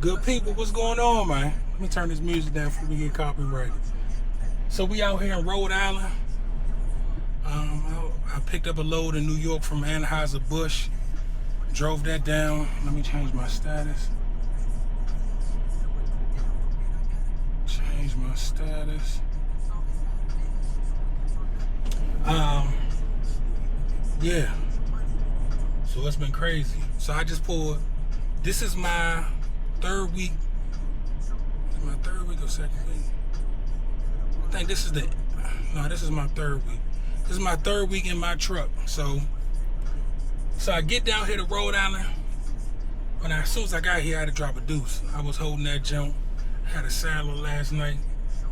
Good people, what's going on, man? Let me turn this music down before we get copyrighted. So we out here in Rhode Island. I picked up a load in New York from Anheuser-Busch. Drove that down. Let me change my status. Change my status. Yeah. So it's been crazy. So I just pulled. This is my third week. My third week or second week? I think this is this is my third week. This is my third week in my truck. So I get down here to Rhode Island. As soon as I got here, I had to drop a deuce. I was holding that junk. Had a salad last night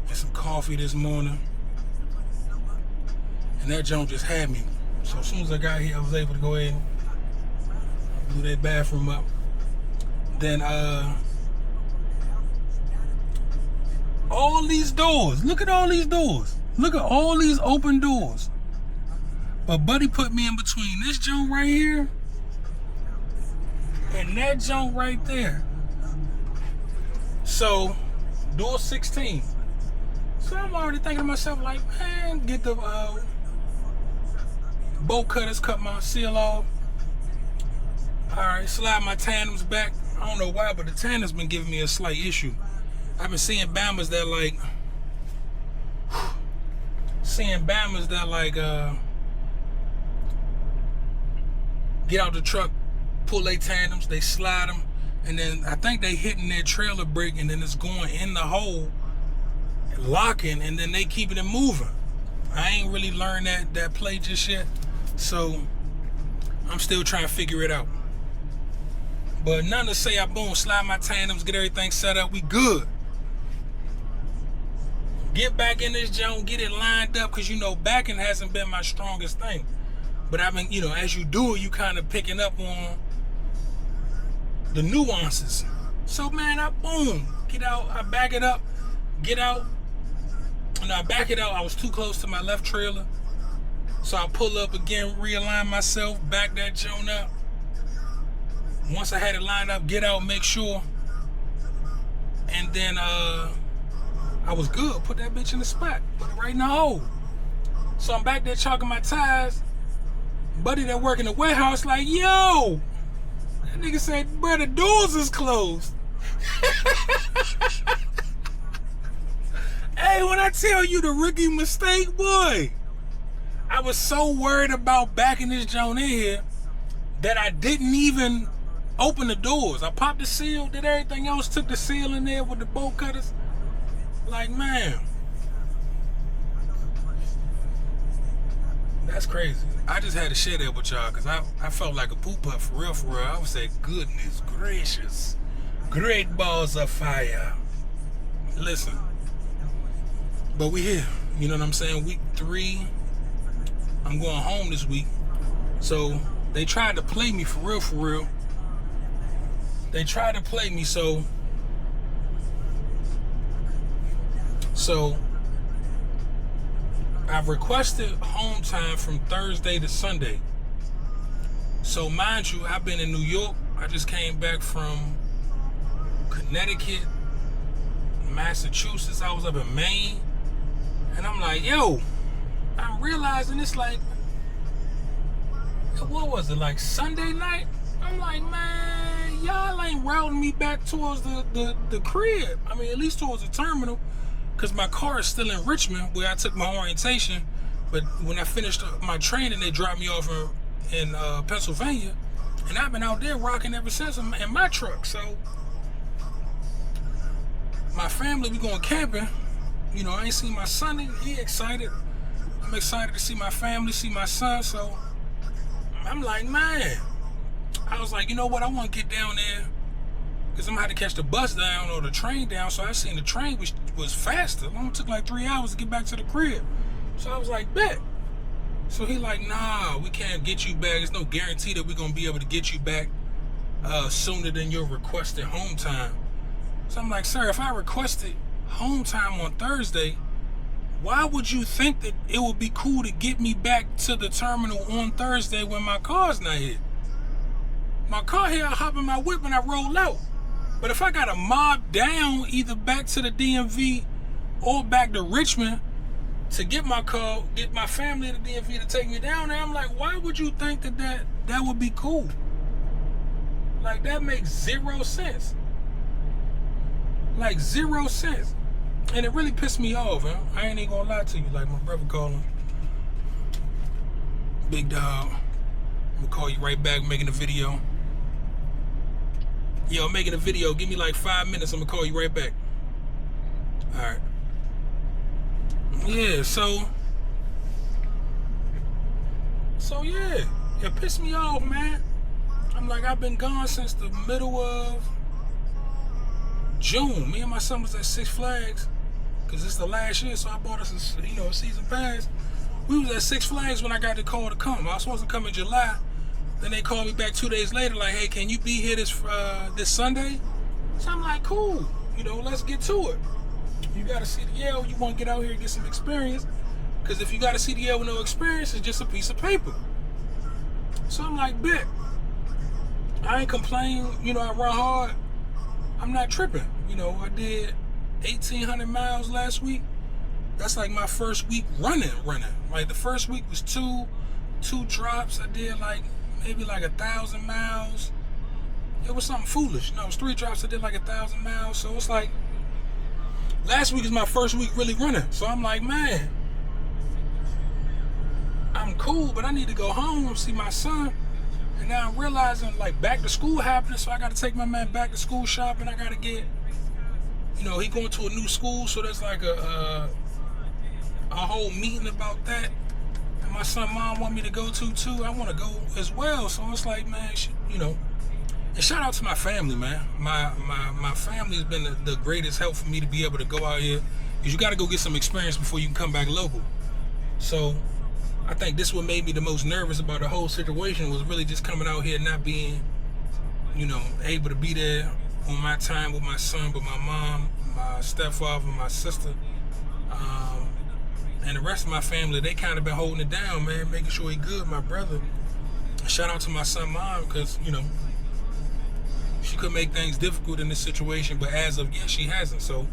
and some coffee this morning. And that junk just had me. So as soon as I got here, I was able to go ahead and blew that bathroom up. Then all these doors. Look at all these doors. Look at all these open doors. But buddy put me in between this junk right here and that junk right there. So door 16. So I'm already thinking to myself like, man, get the bolt cutters, cut my seal off. Alright, slide my tandems back. I don't know why, but the tandem's been giving me a slight issue. I've been seeing Bammers that get out the truck, pull their tandems, they slide them, and then I think they hitting their trailer brake, and then it's going in the hole, locking, and then they keeping it moving. I ain't really learned that play just yet, so I'm still trying to figure it out. But nothing to say, I boom, slide my tandems, get everything set up, we good. Get back in this junk, get it lined up, because backing hasn't been my strongest thing. But I've been, as you do it, you kind of picking up on the nuances. So man, I boom, get out, I back it up, get out. And I back it out, I was too close to my left trailer. So I pull up again, realign myself, back that joint up. Once I had it lined up, get out, make sure. And then I was good, put that bitch in the spot, put it right in the hole. So I'm back there chalking my tires. Buddy that work in the warehouse like, yo, that nigga said, bro, the doors is closed. Hey, when I tell you the rookie mistake, boy, I was so worried about backing this joint in here that I didn't even open the doors. I popped the seal, did everything else, took the seal in there with the bolt cutters. Like, man, that's crazy. I just had to share that with y'all because I felt like a poop putt for real, for real. I would say, goodness gracious, great balls of fire. Listen, but we here. You know what I'm saying? Week 3. I'm going home this week. So they tried to play me for real, for real. They tried to play me, so I've requested home time from Thursday to Sunday. So mind you, I've been in New York. I just came back from Connecticut, Massachusetts. I was up in Maine. And I'm like, yo, I'm realizing it's like, what was it, like Sunday night? I'm like, man, y'all ain't routing me back towards the crib. I mean, at least towards the terminal. Because my car is still in Richmond, where I took my orientation. But when I finished my training, they dropped me off in Pennsylvania. And I've been out there rocking ever since in my truck. So my family, we going camping. I ain't seen my son. He excited. I'm excited to see my family, see my son. So I'm like, man. I was like, you know what? I want to get down there. Because I'm going to have to catch the bus down or the train down. So I seen the train was faster. It only took like 3 hours to get back to the crib. So I was like, bet. So he like, nah, we can't get you back. There's no guarantee that we're going to be able to get you back sooner than your requested home time. So I'm like, sir, if I requested home time on Thursday, why would you think that it would be cool to get me back to the terminal on Thursday when my car's not here? My car here, I hop in my whip and I roll out. But if I got to mob down either back to the DMV or back to Richmond to get my car, get my family to the DMV to take me down there, I'm like, why would you think that would be cool? Like, that makes zero sense. Like, 0 sense. And it really pissed me off, man. I ain't even gonna lie to you. Like my brother called him, big dog, I'm gonna call you right back, making a video. Yo, I'm making a video. Give me like 5 minutes. I'm gonna call you right back. All right. Yeah, so yeah, it pissed me off, man. I'm like, I've been gone since the middle of June. Me and my son was at Six Flags, because it's the last year, so I bought us a season pass. We was at Six Flags when I got the call to come. I was supposed to come in July. Then they called me back 2 days later, like, hey, can you be here this Sunday? So I'm like, cool, let's get to it. You got a CDL, you want to get out here and get some experience, because if you got a CDL with no experience, it's just a piece of paper. So I'm like, bet. I ain't complaining, I run hard. I'm not tripping. I did 1,800 miles last week. That's like my first week running. Like the first week was two drops. I did like maybe like 1,000 miles. It was something foolish. No, it was 3 drops. I did like 1,000 miles. So it's like last week is my first week really running. So I'm like, man, I'm cool, but I need to go home, see my son. And now I'm realizing, like, back to school happening, so I got to take my man back to school shopping. I got to get, he going to a new school, so there's like a whole meeting about that. And my son, mom want me to go to too. I want to go as well. So it's like, man, And shout out to my family, man. My family has been the greatest help for me to be able to go out here, because you got to go get some experience before you can come back local. So I think this what made me the most nervous about the whole situation, was really just coming out here, not being, able to be there on my time with my son, but my mom, my stepfather, my sister, and the rest of my family. They kind of been holding it down, man, making sure he good. My brother, shout out to my son, mom, because, she could make things difficult in this situation, but as of yet, she hasn't. So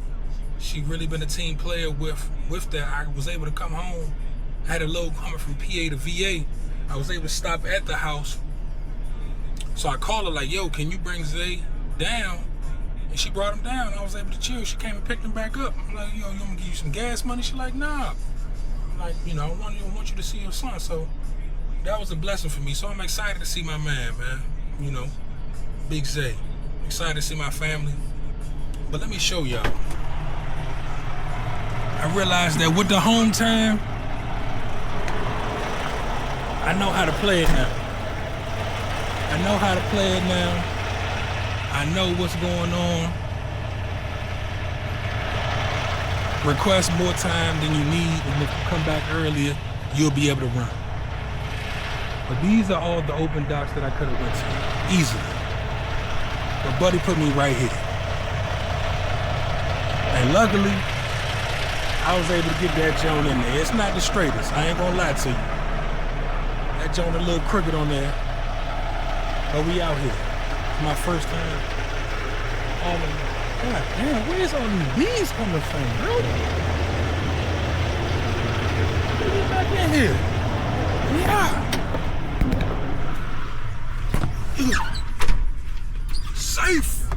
she really been a team player with that. I was able to come home. I had a load coming from PA to VA. I was able to stop at the house. So I called her like, yo, can you bring Zay down? And she brought him down. I was able to chill. She came and picked him back up. I'm like, yo, you want me to give you some gas money? She's like, nah. I'm like, I want you to see your son. So that was a blessing for me. So I'm excited to see my man. Big Zay. Excited to see my family. But let me show y'all. I realized that with the home time, I know how to play it now. I know what's going on. Request more time than you need, and if you come back earlier, you'll be able to run. But these are all the open docks that I could have went to easily. But buddy put me right here. And luckily, I was able to get that joint in there. It's not the straightest, I ain't gonna lie to you. That joint a little crooked on there. But we out here. It's my first time. God damn, where's all these bees coming from, bro? Get back in here. Yeah. Safe.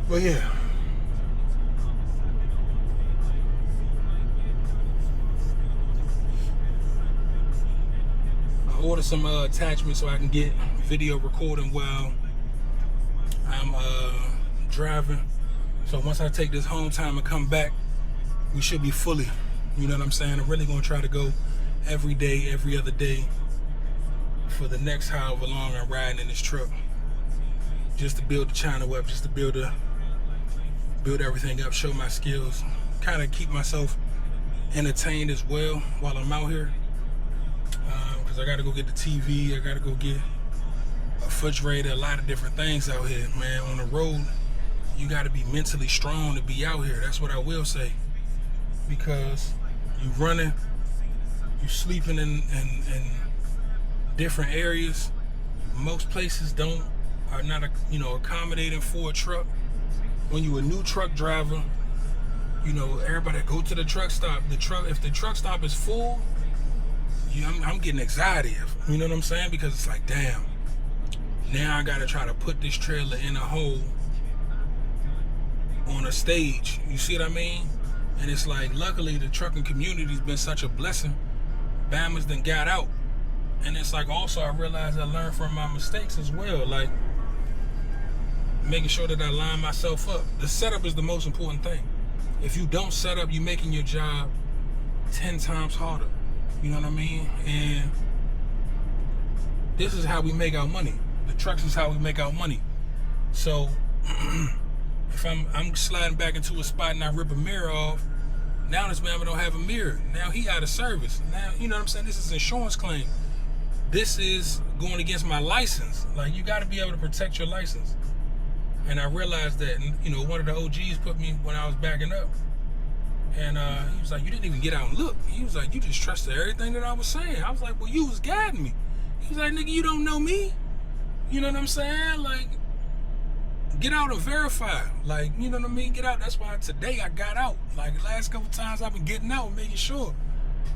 But yeah. Order some attachments so I can get video recording while I'm driving. So once I take this home time and come back, we should be fully, you know what I'm saying? I'm really gonna try to go every day, every other day for the next however long I'm riding in this truck, just to build the channel up, just to build everything up, show my skills, kind of keep myself entertained as well while I'm out here. I gotta go get the TV, I gotta go get a refrigerator, a lot of different things out here, man. On the road, you gotta be mentally strong to be out here. That's what I will say. Because you running, you sleeping in different areas. Most places don't are not, accommodating for a truck. When you a new truck driver, everybody go to the truck stop. If the truck stop is full, I'm getting anxiety. You know what I'm saying? Because it's like, damn, now I gotta try to put this trailer in a hole on a stage. You see what I mean? And it's like, luckily the trucking community's been such a blessing. Bama's done got out. And it's like, also I realized I learned from my mistakes as well. Like, making sure that I line myself up. The setup is the most important thing. If you don't set up, you're making your job 10 times harder. You know what I mean? And this is how we make our money. The trucks is how we make our money. So if I'm sliding back into a spot and I rip a mirror off, now this man don't have a mirror. Now he out of service. Now, you know what I'm saying? This is an insurance claim. This is going against my license. Like, you got to be able to protect your license. And I realized that, one of the OGs put me when I was backing up. And he was like, you didn't even get out and look. He was like, you just trusted everything that I was saying. I was like, well, you was guiding me. He was like, nigga, you don't know me. You know what I'm saying? Like, get out and verify. Like, you know what I mean? Get out. That's why today I got out. Like, the last couple times I've been getting out and making sure.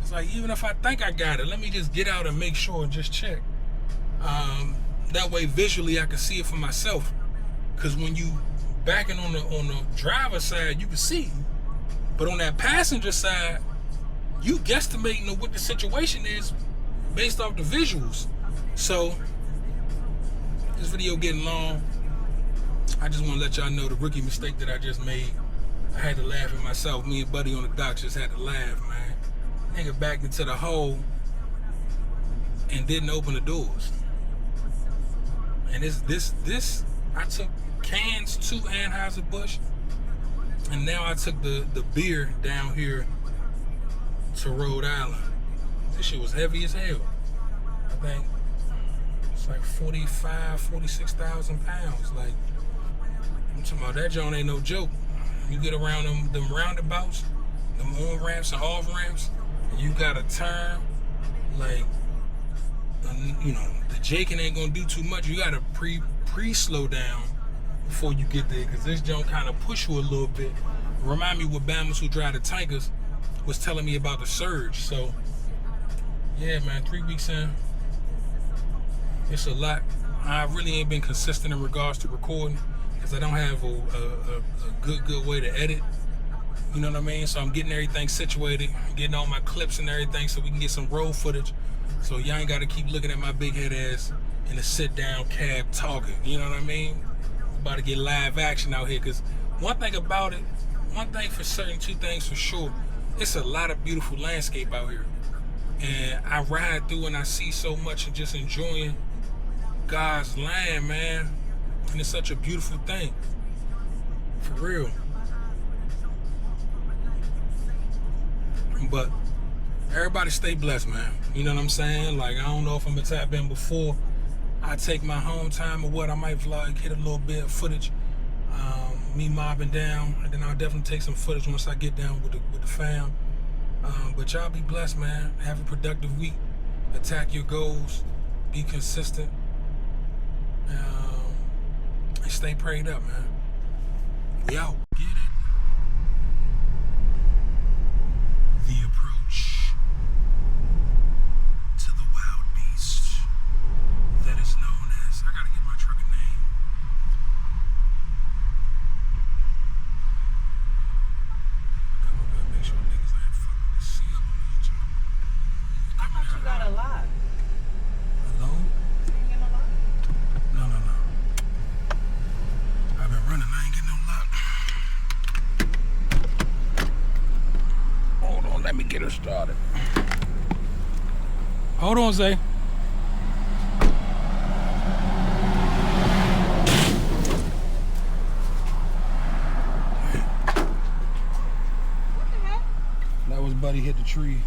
It's like, even if I think I got it, let me just get out and make sure and just check. That way, visually, I can see it for myself. Because when you backing on the driver's side, you can see. But on that passenger side, you guesstimating what the situation is based off the visuals. So, this video getting long. I just want to let y'all know the rookie mistake that I just made. I had to laugh at myself. Me and Buddy on the dock just had to laugh, man. Nigga backed into the hole and didn't open the doors. And this I took cans to Anheuser-Busch, and now I took the beer down here to Rhode Island. This shit was heavy as hell. I think it's like 46,000 pounds. Like, I'm talking about, that joint ain't no joke. You get around them roundabouts, them on ramps and off ramps, and you gotta turn, like, the jaking ain't gonna do too much. You gotta pre-slow down before you get there, because this joint kind of push you a little bit. Remind me what Bammers who drive the tankers was telling me about the surge. So, yeah, man, 3 weeks in, it's a lot. I really ain't been consistent in regards to recording, because I don't have a good way to edit. You know what I mean? So I'm getting everything situated, getting all my clips and everything so we can get some road footage. So y'all ain't got to keep looking at my big head ass in a sit-down cab talking. You know what I mean? About to get live action out here, because one thing for certain, two things for sure, it's a lot of beautiful landscape out here. And I ride through and I see so much and just enjoying God's land, man. And it's such a beautiful thing. For real. But everybody stay blessed, man. You know what I'm saying? Like, I don't know if I'm gonna tap in before I take my home time or what. I might vlog, hit a little bit of footage, me mobbing down, and then I'll definitely take some footage once I get down with the fam. But y'all be blessed, man. Have a productive week. Attack your goals. Be consistent. And stay prayed up, man. We out. Get it. The approach to the wild beast that is known as, I gotta get my truck a name. Come on, gotta make sure niggas ain't fucking the seal on each other. I thought you got a lot. Hello? You ain't getting a lot? No. I've been running, I ain't getting no luck. Hold on, let me get her started. Hold on, Zay. What the heck? That was Buddy hit the tree.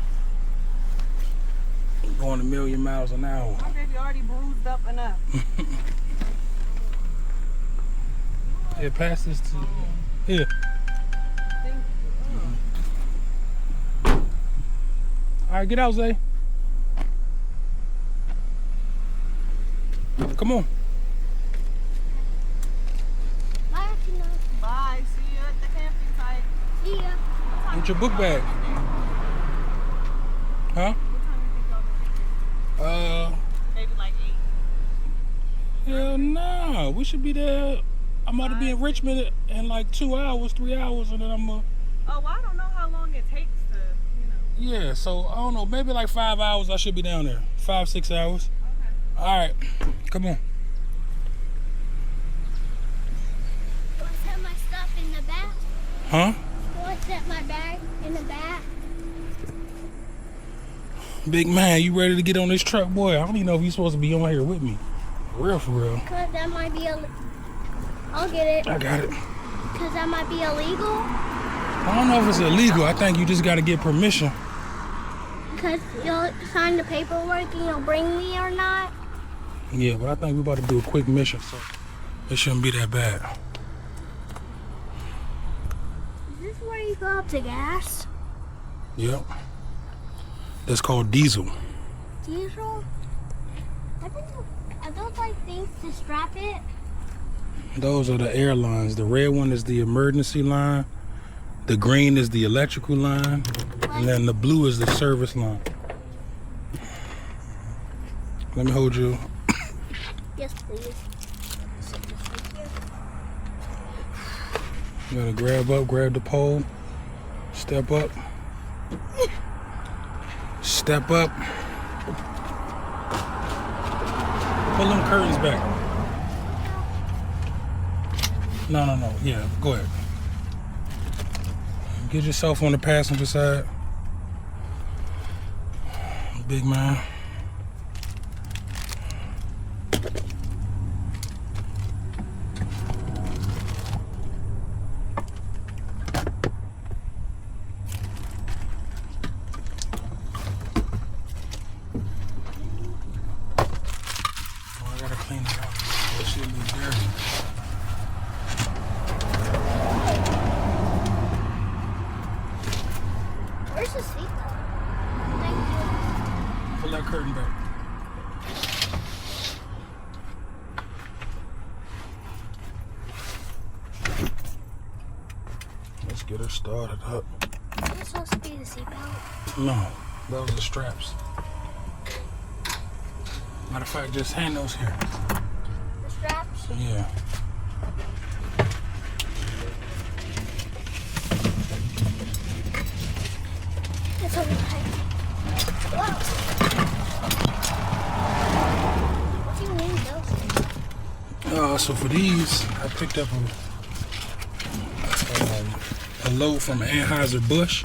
Going a million miles an hour. My baby already bruised up enough. Yeah, pass this to here. Thank you. All right, get out, Zay. Come on. Get your book bag. Huh? What time do you think y'all gonna be there? Maybe like 8. Hell nah. We should be there. I'm about to be in Richmond in like 2 hours, 3 hours, and then I'm Oh, well, I don't know how long it takes to, yeah, so I don't know, maybe like 5 hours I should be down there. 5, 6 hours. Okay. Alright, come on. Do I set my stuff in the back? Huh? Do I set my bag in the back? Big man, you ready to get on this truck, boy? I don't even know if you're supposed to be on here with me. For real. Because that might be I'll get it. I got it. Because that might be illegal. I don't know if it's illegal. I think you just got to get permission. Because you'll sign the paperwork and you'll bring me or not. Yeah, but I think we're about to do a quick mission, so it shouldn't be that bad. Is this where you go up to gas? Yep. That's called diesel. Diesel? Are those like things to strap it? Those are the airlines. The red one is the emergency line. The green is the electrical line. And then the blue is the service line. Let me hold you. Yes, please. You gotta grab up, grab the pole. Step up. Step up. Pull them curtains back. No. Yeah, go ahead. Get yourself on the passenger side. Big man. Oh, I gotta clean it up. That shit look dirty. Where's the seatbelt? Thank you. Pull that curtain back. Let's get her started up. Is this supposed to be the seatbelt? No, those are straps. Matter of fact, just hand those here. The straps? Yeah. It's over there. Whoa. What do you mean those? So for these, I picked up a load from Anheuser-Busch.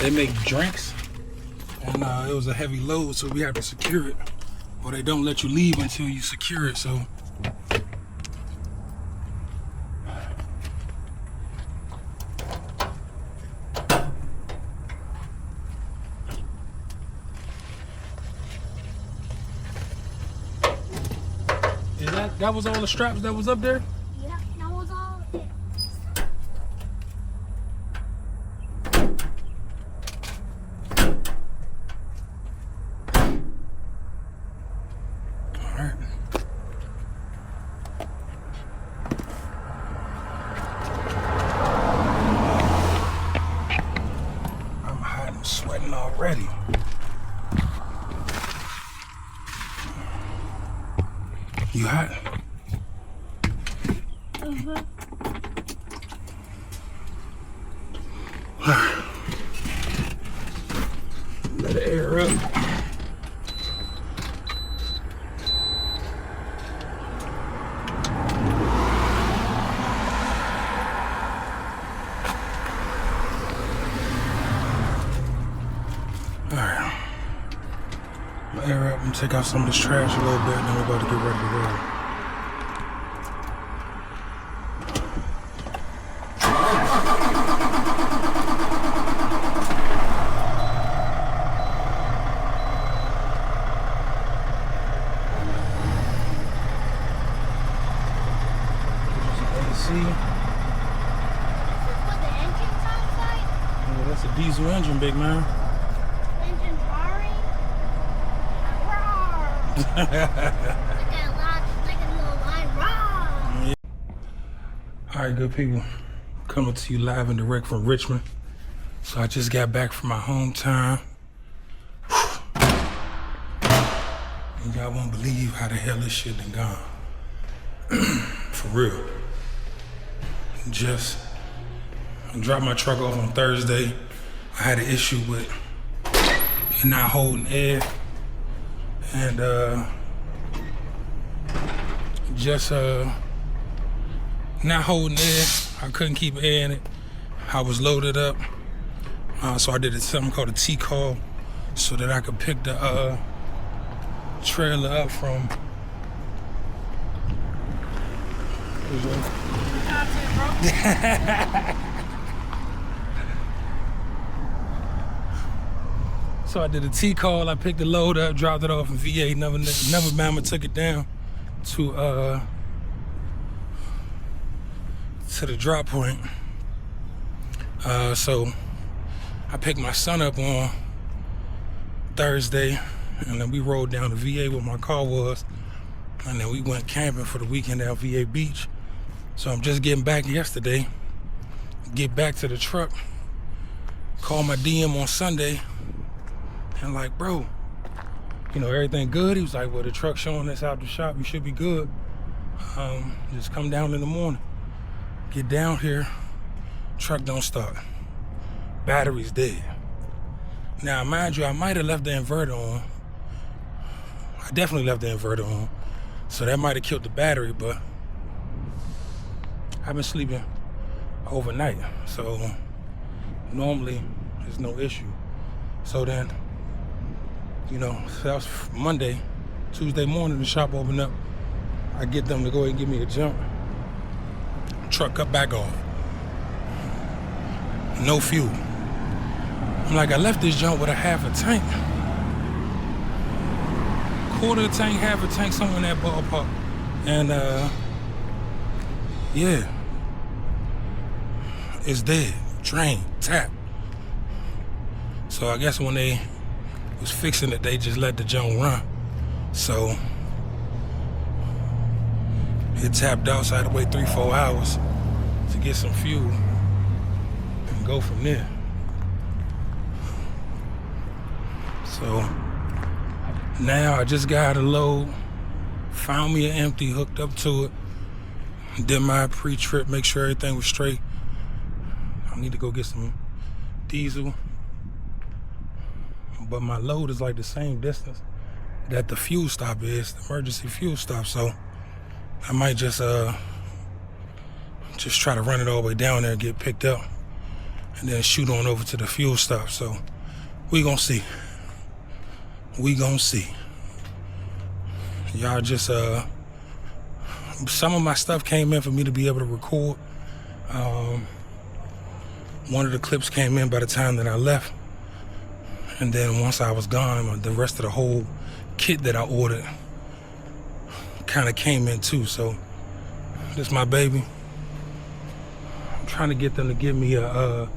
They make drinks, and it was a heavy load, so we have to secure it. Or they don't let you leave until you secure it, so. That was all the straps that was up there? Yeah, that was all it. Alright. I'm hot and sweating already. You hot? Let it air up. Alright. Air up and take out some of this trash a little bit, and then we're about to get ready to roll. This is what the engine sounds like? Yeah, that's a diesel engine, big man. Engine roaring? Roar! like a little line, roar! All right, good people. Coming to you live and direct from Richmond. So I just got back from my hometown. And y'all won't believe how the hell this shit done gone. For real. Just dropped my truck off on Thursday. I had an issue with it not holding air. And not holding air. I couldn't keep air in it. I was loaded up. So I did something called a T-call so that I could pick the trailer up from So I did a T-call, I picked the load up, dropped it off in VA, never Bama took it down to the drop point. So I picked my son up on Thursday, and then we rode down to VA where my car was, and then we went camping for the weekend at VA Beach. So I'm just getting back yesterday, get back to the truck, call my DM on Sunday, and like, bro, you know, everything good? He was like, well, the truck showing us out the shop, you should be good. Just come down in the morning. Get down here, truck don't start. Battery's dead. Now, mind you, I might have left the inverter on. I definitely left the inverter on. So that might have killed the battery, but I've been sleeping overnight. So normally there's no issue. So then, you know, so that was Monday. Tuesday morning, the shop opened up. I get them to go ahead and give me a jump. Truck cut back off. No fuel. I'm like, I left this jump with a half a tank. Quarter of a tank, half a tank, somewhere in that ballpark. And yeah, it's dead, drained, tapped. So I guess when they was fixing it, they just let the junk run. So it tapped out, so I had to wait 3-4 hours to get some fuel and go from there. So now I just got a load, found me an empty, hooked up to it, did my pre-trip, make sure everything was straight. I need to go get some diesel, but my load is like the same distance that the fuel stop is, the emergency fuel stop. So I might just try to run it all the way down there and get picked up and then shoot on over to the fuel stop. So we gonna see. We gonna see. Y'all just, some of my stuff came in for me to be able to record. One of the clips came in by the time that I left. And then once I was gone, the rest of the whole kit that I ordered kind of came in too. So this is my baby. I'm trying to get them to give me a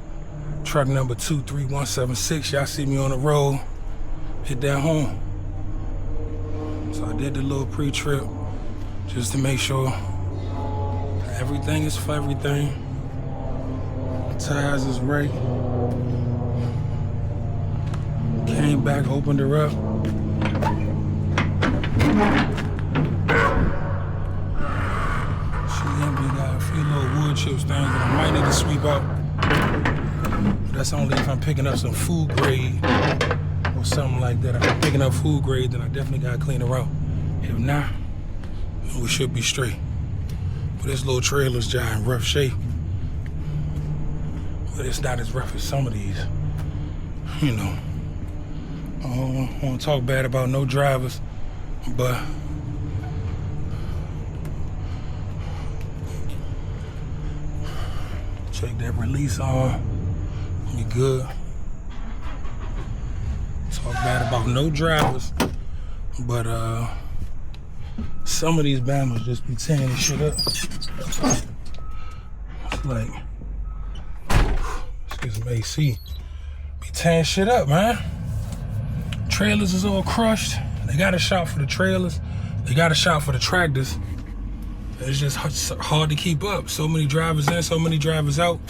truck number 23176. Y'all see me on the road, hit that home. So I did the little pre-trip just to make sure everything is for everything. Tires is right. Came back, opened her up. She empty, got a few little wood chips things that I might need to sweep out. But that's only if I'm picking up some food grade or something like that. If I'm picking up food grade, then I definitely gotta clean her out. If not, we should be straight. But this little trailer's just in rough shape. But it's not as rough as some of these. You know, I don't want to talk bad about no drivers, but check that release on. You good. Talk bad about no drivers, but some of these Bammers just be tearing this shit up. It's like, let's get some AC. Be tearing shit up, man. Trailers is all crushed. They got a shop for the trailers. They got a shop for the tractors. It's just hard to keep up. So many drivers in, so many drivers out.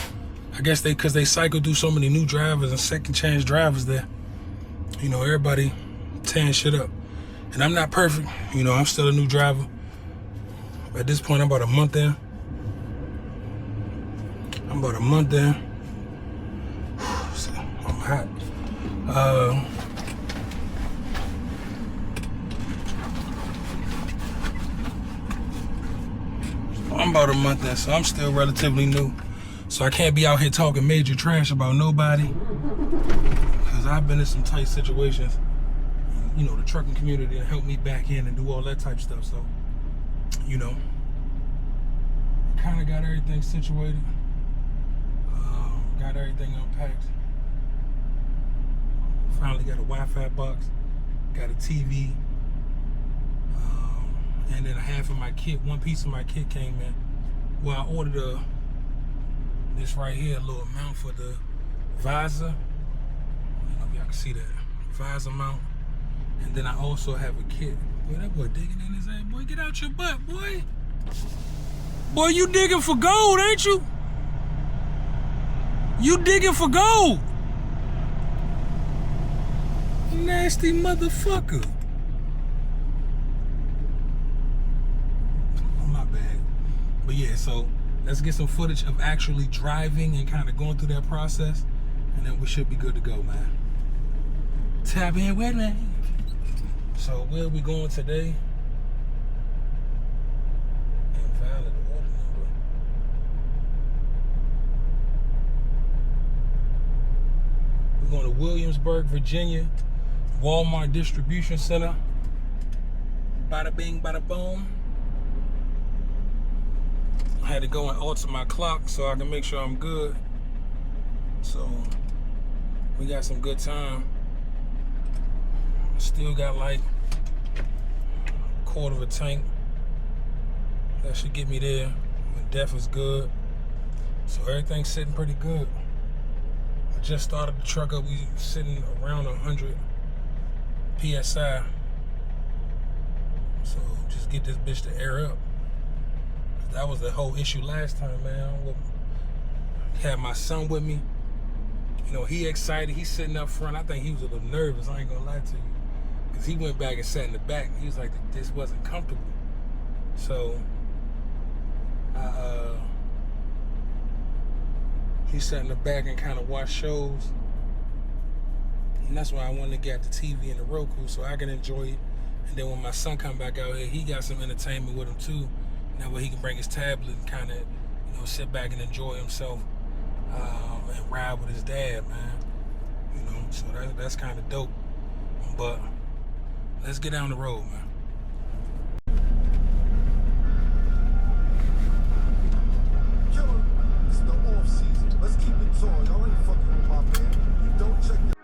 I guess because they cycle through so many new drivers and second chance drivers there. You know, everybody tearing shit up. And I'm not perfect. You know, I'm still a new driver. At this point, I'm about a month in. I'm hot. I'm about a month in, so I'm still relatively new. So I can't be out here talking major trash about nobody. Because I've been in some tight situations. You know, the trucking community helped me back in and do all that type stuff. So, you know, kind of got everything situated. Got everything unpacked. Finally got a Wi-Fi box. Got a TV. And then half of my kit, one piece of my kit came in. Well, I ordered this right here, a little mount for the visor. I don't know if y'all can see that. Visor mount. And then I also have a kit. Boy, that boy digging in his ass. Boy, get out your butt, boy. Boy, you digging for gold, ain't you? You digging for gold. Nasty motherfucker. Oh, my bad. But yeah, so let's get some footage of actually driving and kind of going through that process. And then we should be good to go, man. Tap in with me. So where are we going today? Invalid order number. We're going to Williamsburg, Virginia, Walmart Distribution Center. Bada bing, bada boom. I had to go and alter my clock so I can make sure I'm good. So we got some good time. Still got like a quarter of a tank. That should get me there. The def is good. So everything's sitting pretty good. I just started the truck up. We sitting around 100 PSI. So just get this bitch to air up. That was the whole issue last time, man. Had my son with me. You know, he excited. He's sitting up front. I think he was a little nervous. I ain't gonna lie to you. Because he went back and sat in the back. He was like, this wasn't comfortable. So, he sat in the back and kind of watched shows. And that's why I wanted to get the TV and the Roku so I can enjoy it. And then when my son come back out here, he got some entertainment with him too. That way he can bring his tablet and kind of, you know, sit back and enjoy himself and ride with his dad, man. You know, so that's kind of dope. But let's get down the road, man. Killer, it's the off season. Let's keep it tall. Y'all ain't fucking with my man. You don't check your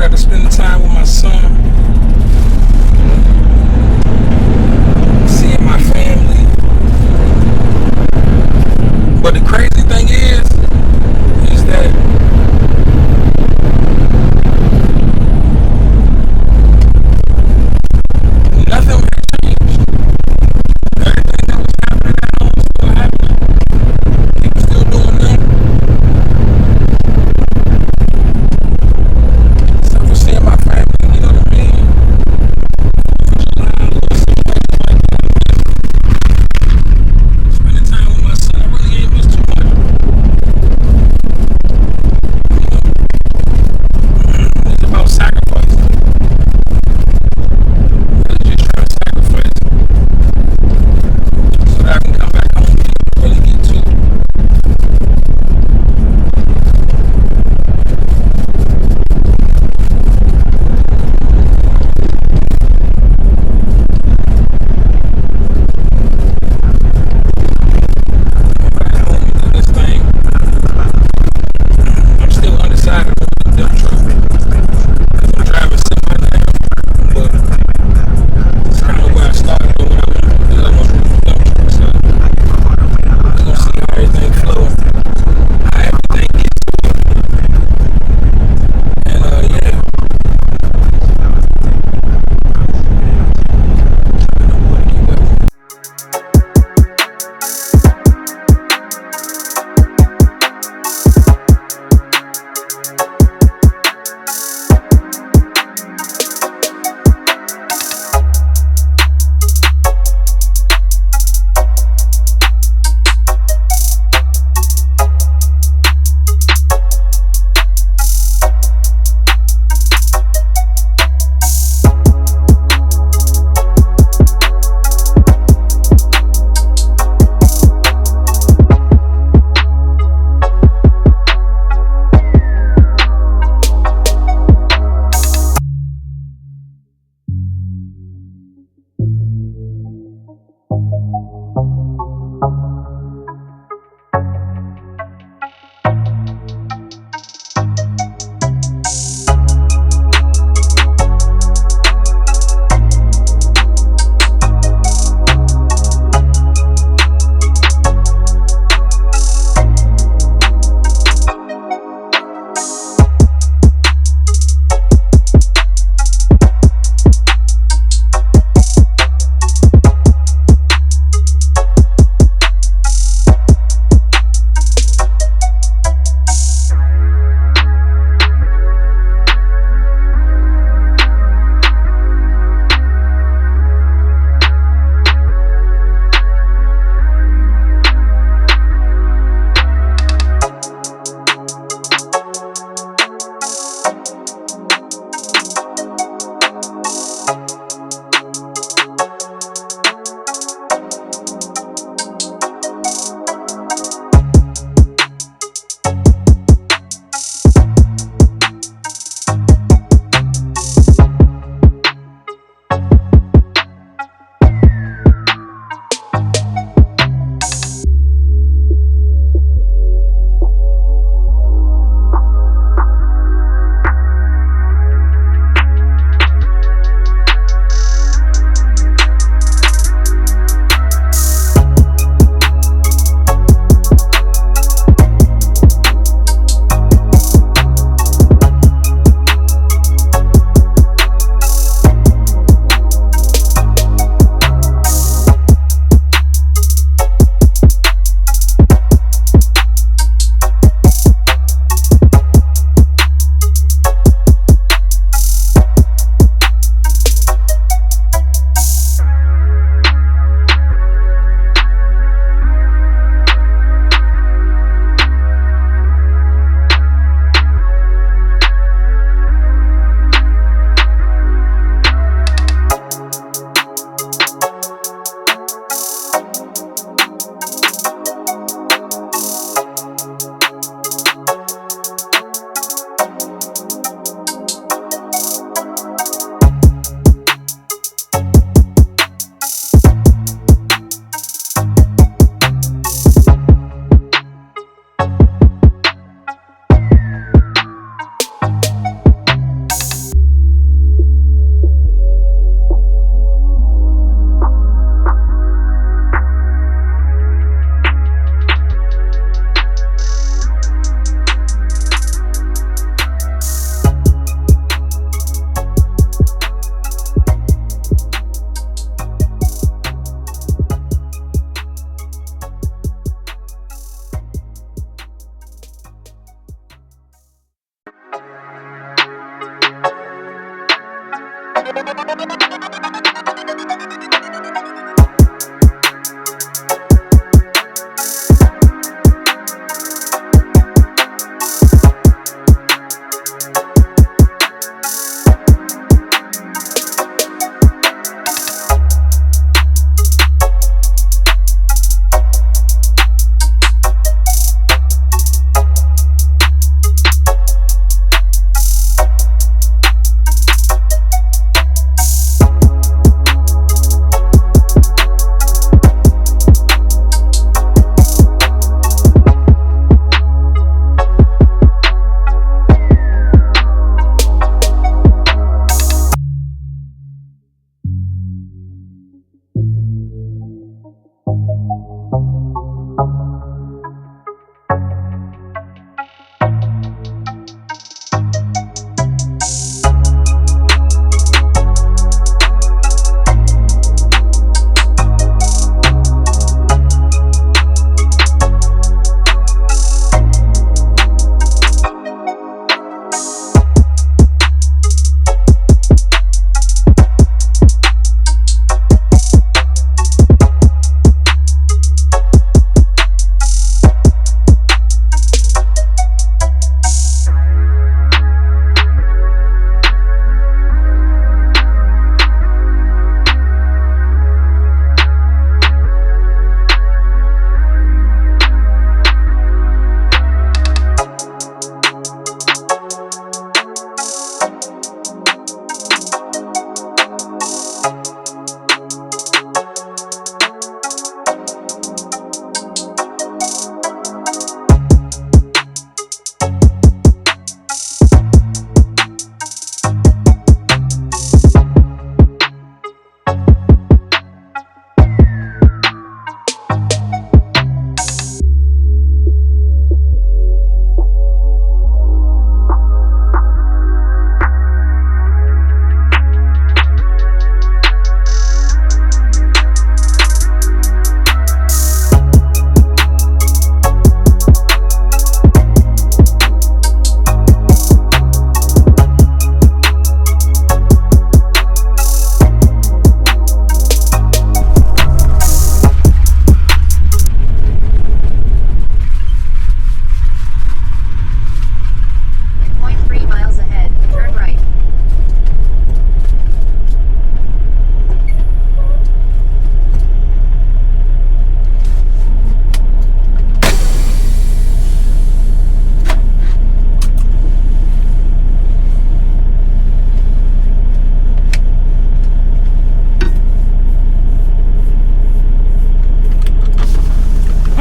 that to spend the time with my son, seeing my family. But the crazy thing is that nothing has changed. Everything that was happening at home is still happening. People still doing that. So for seeing my family, you know,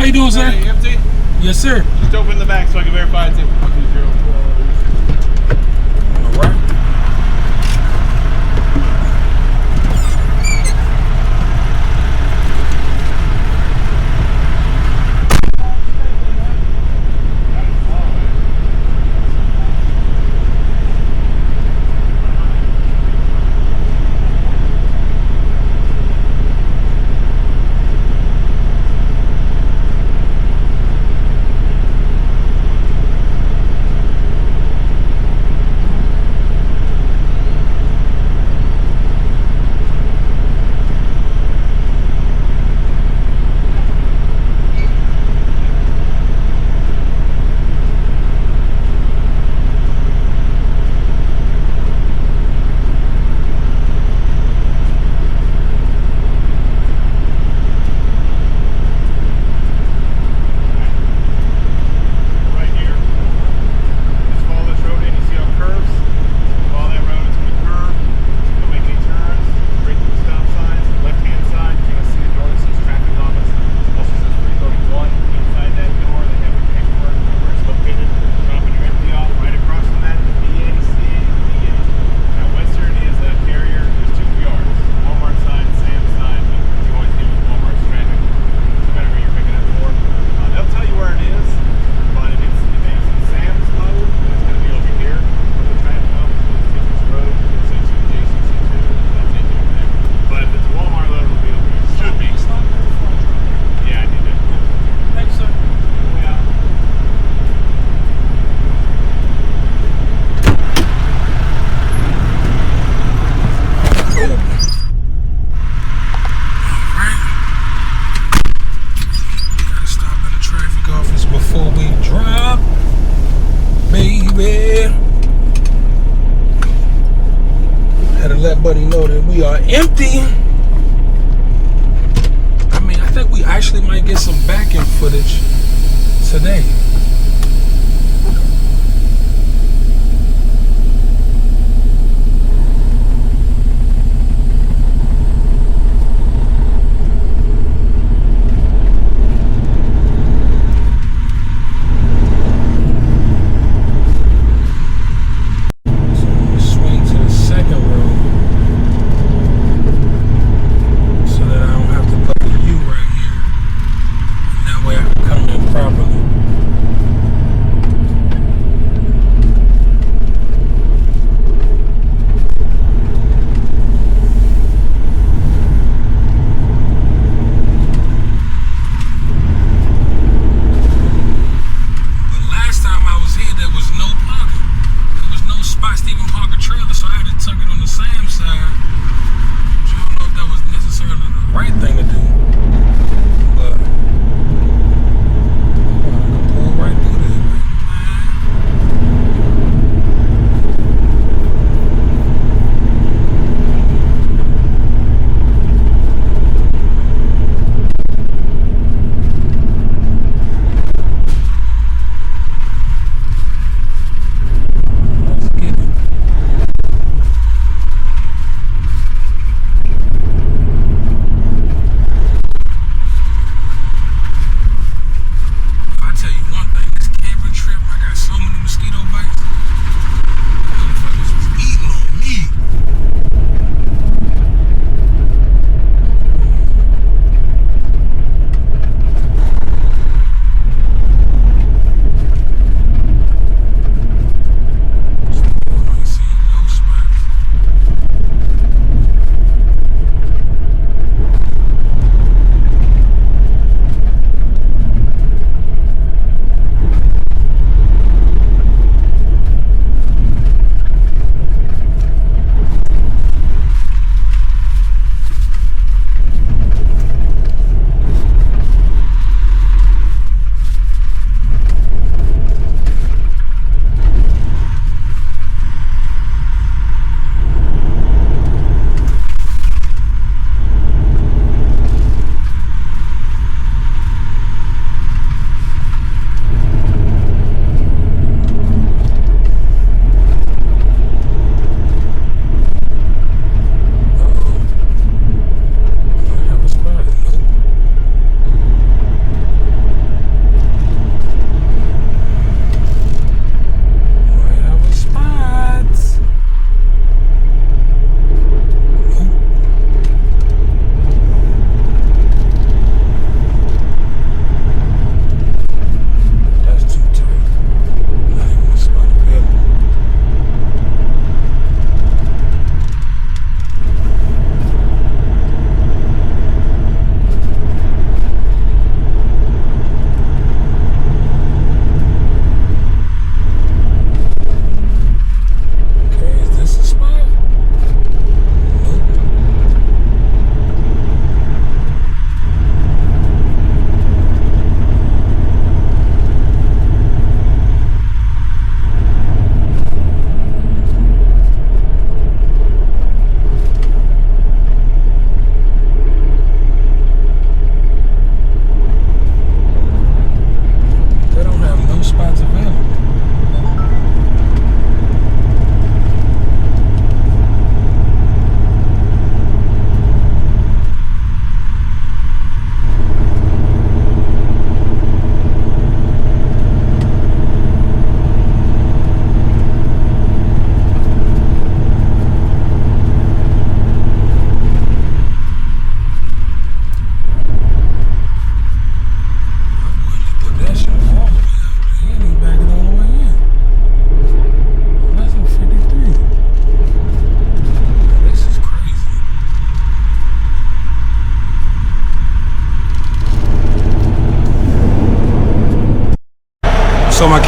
you doing, sir? Hey, empty? Yes, sir. Just open the back so I can verify it's empty. 120. All right. Before we drop, baby. Had to let buddy know that we are empty. I mean, I think we actually might get some back-end footage today. Properly.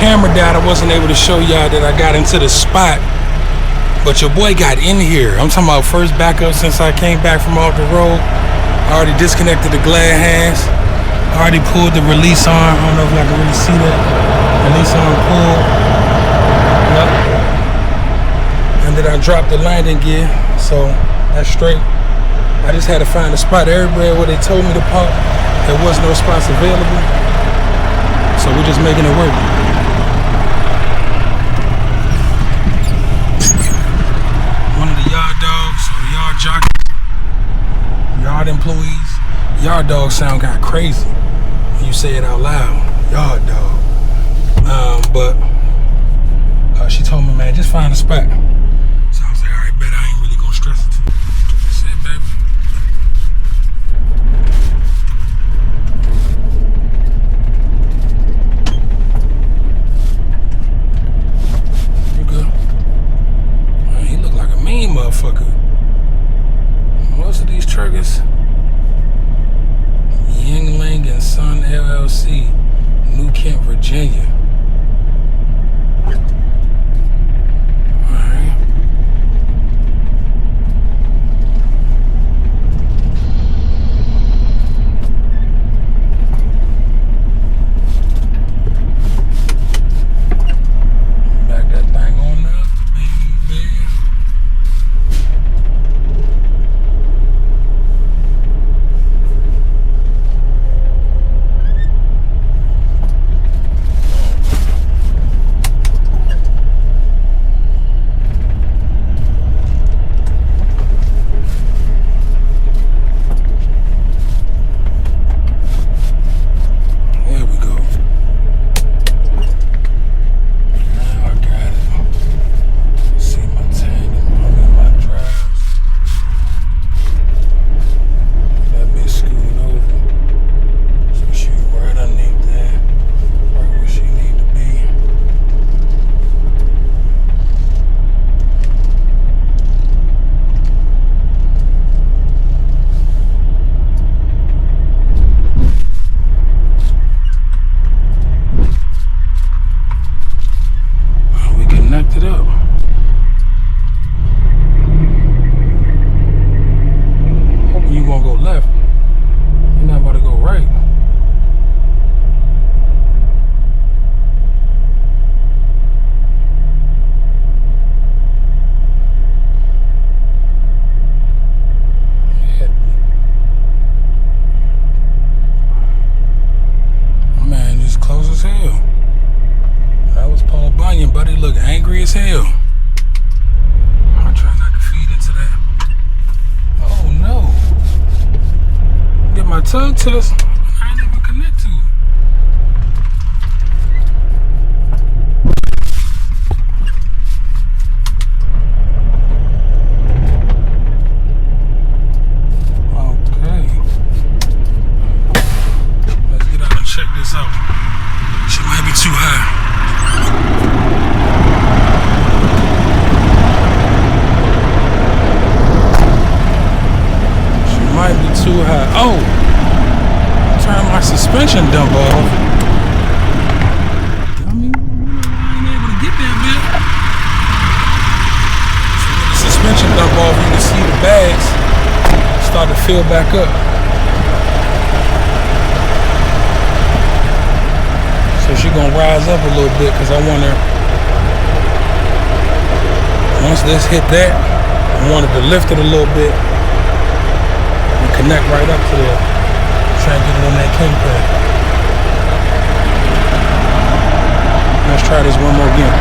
camera died, I wasn't able to show y'all that I got into the spot. But your boy got in here. I'm talking about first backup since I came back from off the road. I already disconnected the glad hands. I already pulled the release arm. I don't know if y'all can really see that. Release arm pulled. Yep. And then I dropped the landing gear. So that's straight. I just had to find a spot everywhere where they told me to park. There was no spots available. So we're just making it work. Yard dogs or yard jockeys, yard employees. Yard dog sound kind of crazy when you say it out loud. Yard dog. But she told me, man, just find a spot. So I was like, all right, bet I ain't really gonna stress it too much. That's it, baby. Motherfucker. Most of these truckers, Yingling and Son LLC, New Kent, Virginia. Alright. Back that thing on up, baby. It up. Hoping you gonna go left. You're not about to go right. Yeah. Man, just close as hell. That was Paul Bunyan, but he looked angry as hell. I try not to feed into that. Oh no. Get my tug test. I ain't even connect to it. Okay. Let's get out and check this out. She might be too high. Might be too high. Oh! Turn my suspension dump off. I mean, I ain't able to get that bit. So with the suspension dump off, you can see the bags start to fill back up. So she gonna rise up a little bit because I want her, once this hit that, I wanted to lift it a little bit. Connect right up to there. Try and get it on that kingpin. Let's try this one more again.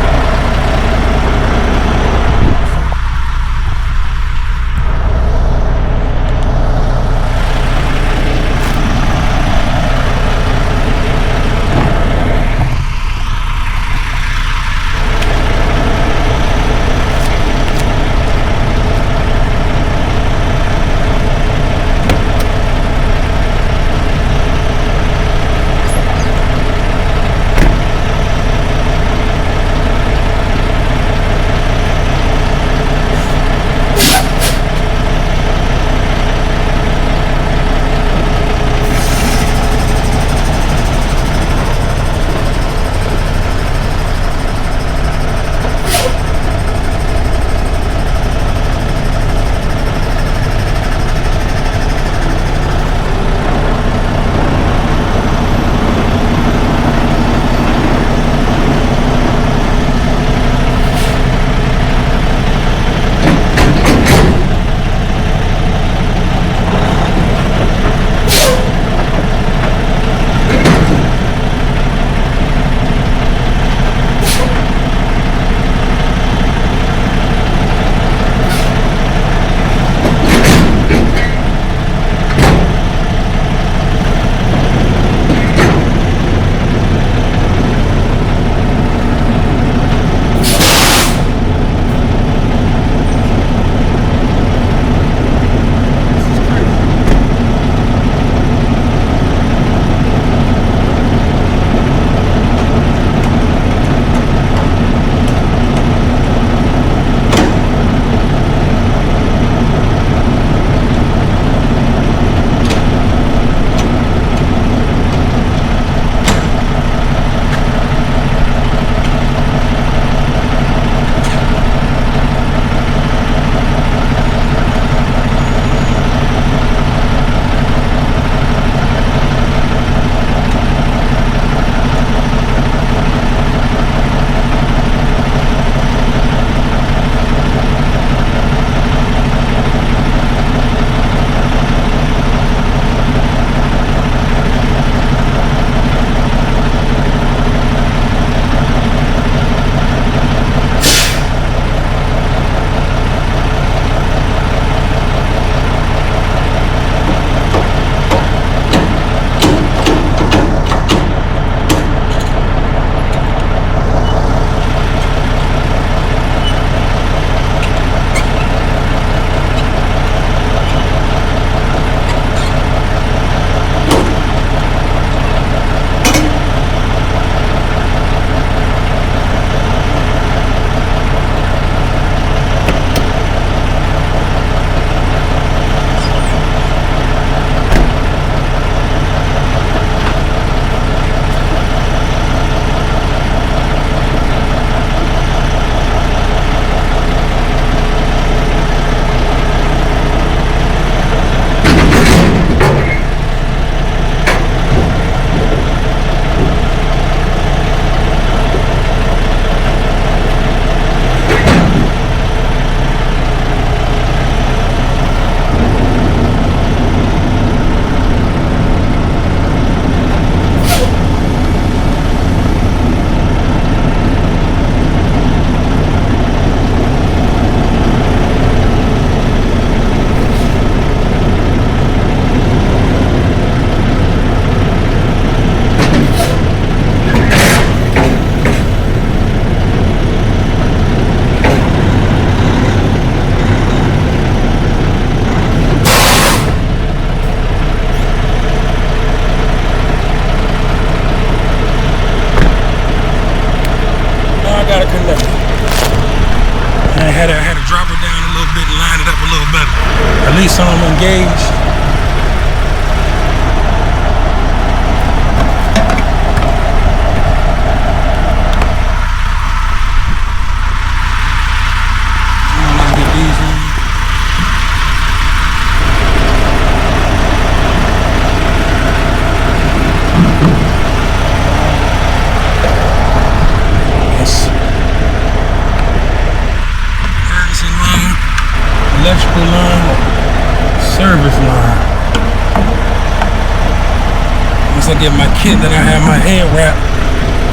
get my kit that I have my head wrapped.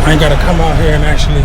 I ain't gotta come out here and actually